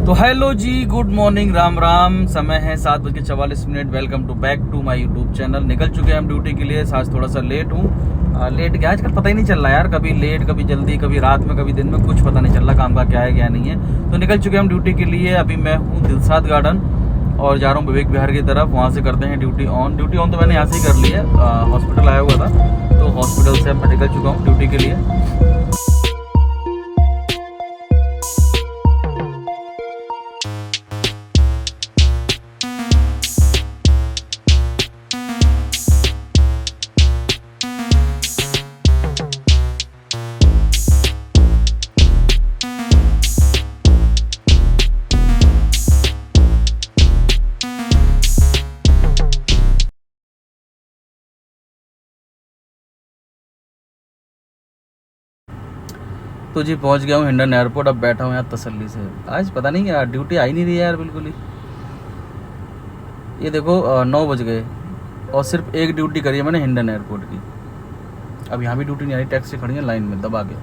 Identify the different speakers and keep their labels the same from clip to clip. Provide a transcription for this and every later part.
Speaker 1: तो हेलो जी, good morning, Ram Ram. समय है 7:44। Welcome to back to my YouTube channel. निकल चुके हैं हम ड्यूटी के लिए। आज थोड़ा सा लेट हूँ। लेट क्या, आजकल पता ही नहीं चल रहा यार, कभी लेट कभी जल्दी, कभी रात में कभी दिन में, कुछ पता नहीं चल रहा काम का क्या है क्या नहीं है। तो निकल चुके हैं हम ड्यूटी के लिए। अभी मैं हूँ दिलसाद गार्डन और जा रहा हूँ विवेक विहार की तरफ। वहाँ से करते हैं ड्यूटी ऑन। तो मैंने यहाँ से ही कर ली है, हॉस्पिटल आया हुआ था तो हॉस्पिटल से मैं निकल चुका हूँ ड्यूटी के लिए। तो जी पहुंच गया हूँ हिंडन एयरपोर्ट। अब बैठा हूँ यार तसल्ली से। आज पता नहीं यार ड्यूटी आई नहीं रही है यार बिल्कुल ही। ये देखो 9 बज गए और सिर्फ एक ड्यूटी करी है मैंने हिंडन एयरपोर्ट की। अब यहाँ भी ड्यूटी नहीं आ रही, टैक्सी खड़ी है लाइन में दबा के।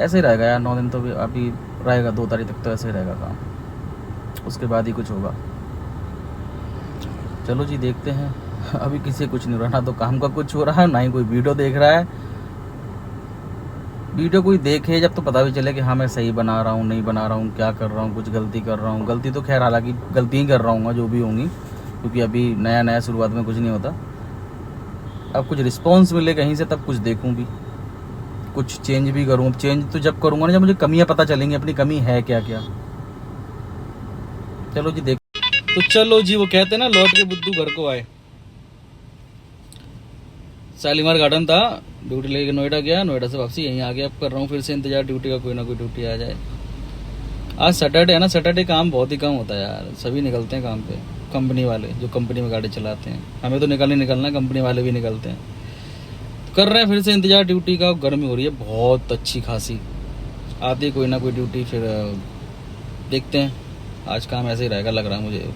Speaker 1: ऐसे ही रहेगा यार 9 दिन तो भी अभी रहेगा। 2 तारीख तक तो ऐसे ही रहेगा काम, उसके बाद ही कुछ होगा। चलो जी देखते हैं। अभी किसी कुछ नहीं हो रहा, ना तो काम का कुछ हो रहा है, ना ही कोई वीडियो देख रहा है। वीडियो कोई देखे जब तो पता भी चले कि हाँ मैं सही बना रहा हूँ नहीं बना रहा हूँ, क्या कर रहा हूँ, कुछ गलती कर रहा हूँ। गलती तो खैर हालांकि गलती ही कर रहा हूँ जो भी होंगी, क्योंकि अभी नया शुरुआत में कुछ नहीं होता। अब कुछ रिस्पॉन्स मिले कहीं से तब कुछ देखूँ भी, कुछ चेंज भी करूँ। चेंज तो जब करूँगा ना जब मुझे कमियाँ पता चलेंगी, अपनी कमी है क्या क्या। चलो जी देख। तो चलो जी, वो कहते हैं ना लौट के बुद्धू घर को आए। शालीमार गार्डन था, ड्यूटी लेके नोएडा गया, नोएडा से वापसी यहीं आ गया। अब कर रहा हूँ फिर से इंतजार ड्यूटी का, कोई ना कोई ड्यूटी आ जाए। आज सैटरडे है ना, सैटरडे काम बहुत ही कम होता है यार। सभी निकलते हैं काम पे, कंपनी वाले जो कंपनी में गाड़ी चलाते हैं। हमें तो निकलना, कंपनी वाले भी निकलते हैं। तो कर रहे हैं फिर से इंतजार ड्यूटी का। गर्मी हो रही है बहुत अच्छी खासी। आती है कोई ना कोई ड्यूटी, फिर देखते हैं। आज काम ऐसे ही रहेगा लग रहा है मुझे।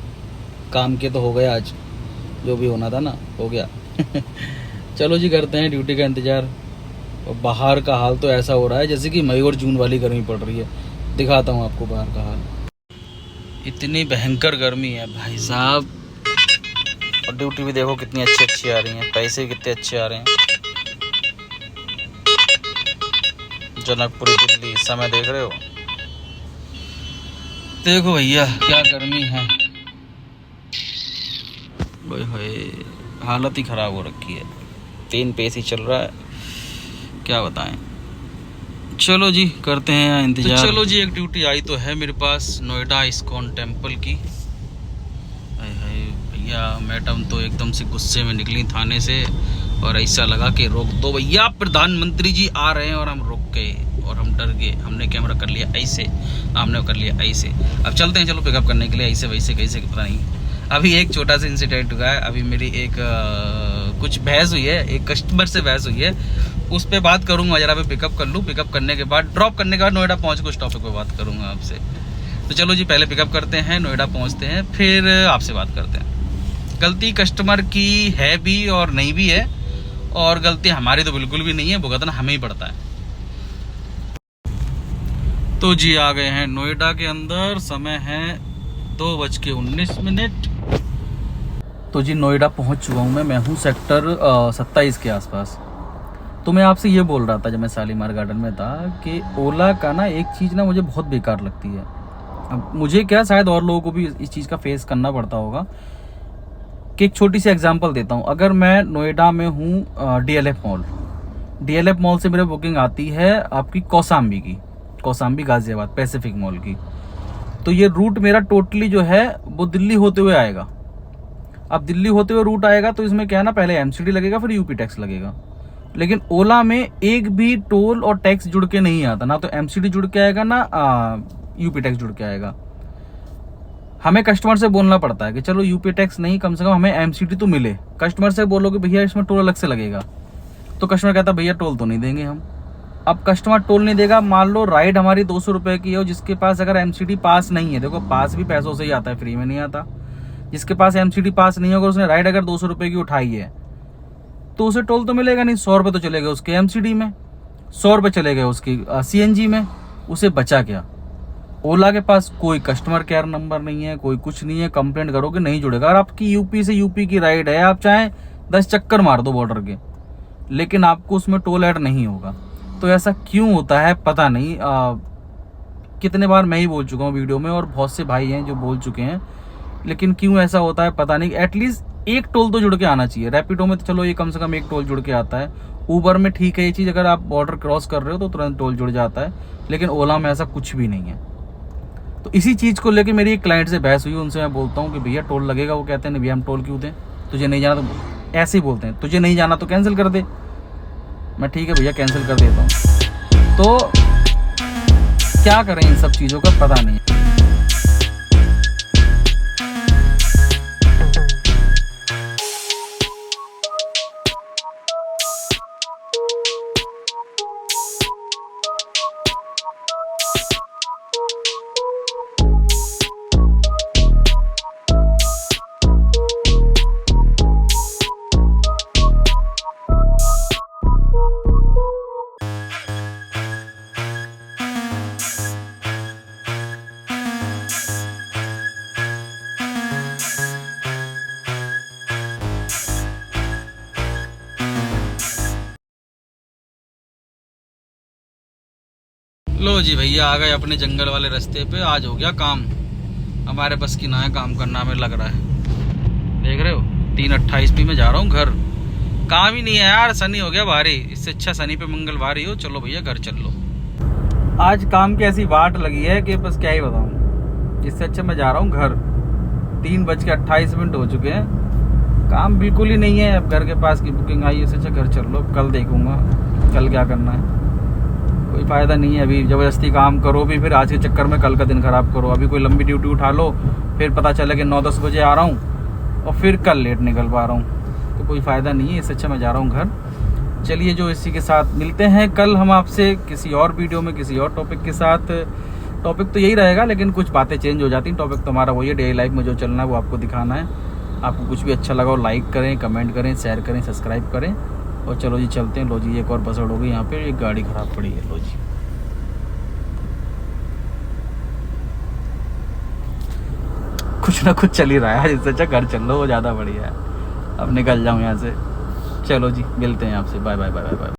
Speaker 1: काम के तो हो गया आज, जो भी होना था ना हो गया। चलो जी करते हैं ड्यूटी का इंतज़ार। और बाहर का हाल तो ऐसा हो रहा है जैसे कि मई और जून वाली गर्मी पड़ रही है। दिखाता हूँ आपको बाहर का हाल। इतनी भयंकर गर्मी है भाई साहब। और ड्यूटी भी देखो कितनी अच्छी आ रही है, पैसे भी कितने अच्छे आ रहे हैं। जनकपुरी दिल्ली, समय देख रहे हो। देखो भैया क्या गर्मी है, हालत ही ख़राब हो रखी है। 3 पेस ही चल रहा है, क्या बताएं। चलो जी करते हैं इंतजार। तो चलो जी, एक ड्यूटी आई तो है मेरे पास, नोएडा इस्कॉन टेम्पल की। भैया मैडम तो एकदम से गुस्से में निकली थाने से और ऐसा लगा कि रोक दो भैया, प्रधानमंत्री जी आ रहे हैं। और हम रुक गए और हम डर गए। हमने कैमरा कर लिया ऐसे, हमने कर लिया ऐसे। अब चलते हैं चलो पिकअप करने के लिए। ऐसे वैसे कैसे पता नहीं। अभी एक छोटा सा इंसिडेंट हुआ है। अभी मेरी एक कुछ बहस हुई है, एक कस्टमर से बहस हुई है, उस पर बात करूंगा जरा। मैं पिकअप कर लूँ, पिकअप करने के बाद ड्रॉप करने के बाद नोएडा पहुँच के उस टॉपिक पर बात करूंगा आपसे। तो चलो जी पहले पिकअप करते हैं, नोएडा पहुँचते हैं, फिर आपसे बात करते हैं। गलती कस्टमर की है भी और नहीं भी है, और गलती हमारी तो बिल्कुल भी नहीं है, भुगतना हमें ही पड़ता है। तो जी आ गए हैं नोएडा के अंदर। समय है 2:19। तो जी नोएडा पहुंच चुका हूं मैं हूं सेक्टर 27 के आसपास। तो मैं आपसे ये बोल रहा था जब मैं शालीमार गार्डन में था कि ओला का ना एक चीज़ ना मुझे बहुत बेकार लगती है। अब मुझे क्या, शायद और लोगों को भी इस चीज़ का फेस करना पड़ता होगा। कि एक छोटी सी एग्जांपल देता हूं। अगर मैं नोएडा में हूं डीएलएफ मॉल से मेरे बुकिंग आती है आपकी कौसाम्बी गाजियाबाद पैसिफिक मॉल की। तो ये रूट मेरा टोटली जो है वो दिल्ली होते हुए आएगा। अब दिल्ली होते हुए रूट आएगा तो इसमें क्या है ना, पहले एमसीडी लगेगा फिर यूपी टैक्स लगेगा। लेकिन ओला में एक भी टोल और टैक्स जुड़ के नहीं आता, ना तो एमसीडी जुड़ के आएगा ना यूपी टैक्स जुड़ के आएगा। हमें कस्टमर से बोलना पड़ता है कि चलो यूपी टैक्स नहीं, कम से कम हमें एमसीडी तो मिले। कस्टमर से बोलो कि भैया इसमें टोल अलग से लगेगा, तो कस्टमर कहता भैया टोल तो नहीं देंगे हम। अब कस्टमर टोल नहीं देगा, मान लो राइड हमारी 200 रुपए की हो, जिसके पास अगर एमसीडी पास नहीं है, देखो पास भी पैसों से ही आता है, फ्री में नहीं आता। जिसके पास एमसीडी पास नहीं होगा, उसने राइड अगर 200 रुपए की उठाई है तो उसे टोल तो मिलेगा नहीं। 100 रुपए तो चले गए उसके एमसीडी में, 100 रुपए चले गए उसकी सीएनजी में, उसे बचा क्या। ओला के पास कोई कस्टमर केयर नंबर नहीं है, कोई कुछ नहीं है, कंप्लेंट करोगे नहीं जुड़ेगा। अगर आपकी यूपी से यूपी की राइड है, आप चाहें 10 चक्कर मार दो बॉर्डर के, लेकिन आपको उसमें टोल ऐड नहीं होगा। तो ऐसा क्यों होता है पता नहीं। कितने बार मैं ही बोल चुका हूँ वीडियो में, और बहुत से भाई हैं जो बोल चुके हैं, लेकिन क्यों ऐसा होता है पता नहीं। एटलीस्ट एक टोल तो जुड़ के आना चाहिए। रैपिडो में तो चलो ये कम से कम एक टोल जुड़ के आता है, ऊबर में ठीक है ये चीज़, अगर आप बॉर्डर क्रॉस कर रहे हो तो तुरंत टोल जुड़ जाता है, लेकिन ओला में ऐसा कुछ भी नहीं है। तो इसी चीज़ को लेके मेरी एक क्लाइंट से बहस हुई। उनसे मैं बोलता हूँ कि भैया टोल लगेगा, वो कहते हैं नहीं भैया हम टोल क्यों दें, तुझे नहीं जाना तो, ऐसे ही बोलते हैं, तुझे नहीं जाना तो कैंसिल कर दे। मैं ठीक है भैया कैंसिल कर देता हूँ। तो क्या करें, इन सब चीज़ों का पता नहीं। लो जी भैया आ गए अपने जंगल वाले रास्ते पे। आज हो गया काम, हमारे बस की ना है काम करना, हमें लग रहा है। देख रहे हो 3:28 पे मैं जा रहा हूँ घर। काम ही नहीं है यार, शनि हो गया भारी। इससे अच्छा शनि पे मंगलवार ही हो। चलो भैया घर चल लो। आज काम की ऐसी वाट लगी है कि बस क्या ही बताऊँ। इससे अच्छा मैं जा रहा हूँ घर। 3:28 हो चुके हैं, काम बिल्कुल ही नहीं है। अब घर के पास की बुकिंग आई, इससे अच्छा घर चल लो। कल देखूंगा कल क्या करना है, कोई फ़ायदा नहीं है अभी ज़बरदस्ती काम करो भी, फिर आज के चक्कर में कल का दिन ख़राब करो। अभी कोई लंबी ड्यूटी उठा लो, फिर पता चले कि 9-10 बजे आ रहा हूँ और फिर कल लेट निकल पा रहा हूँ, तो कोई फ़ायदा नहीं है। इससे अच्छा मैं जा रहा हूँ घर। चलिए जो इसी के साथ मिलते हैं कल हम आपसे किसी और वीडियो में किसी और टॉपिक के साथ। टॉपिक तो यही रहेगा, लेकिन कुछ बातें चेंज हो जाती हैं। टॉपिक तो हमारा वही है, डेली लाइफ में जो चलना है वो आपको दिखाना है। आपको कुछ भी अच्छा लगा हो लाइक करें, कमेंट करें, शेयर करें, सब्सक्राइब करें। और चलो जी चलते हैं। लो जी एक और बसड़ हो गई यहाँ पे, एक गाड़ी ख़राब पड़ी है। लो जी कुछ ना कुछ चल ही रहा है, इससे अच्छा घर चल लो, वो ज़्यादा बढ़िया है। अब निकल जाऊँ यहाँ से। चलो जी मिलते हैं आपसे। Bye bye bye bye bye.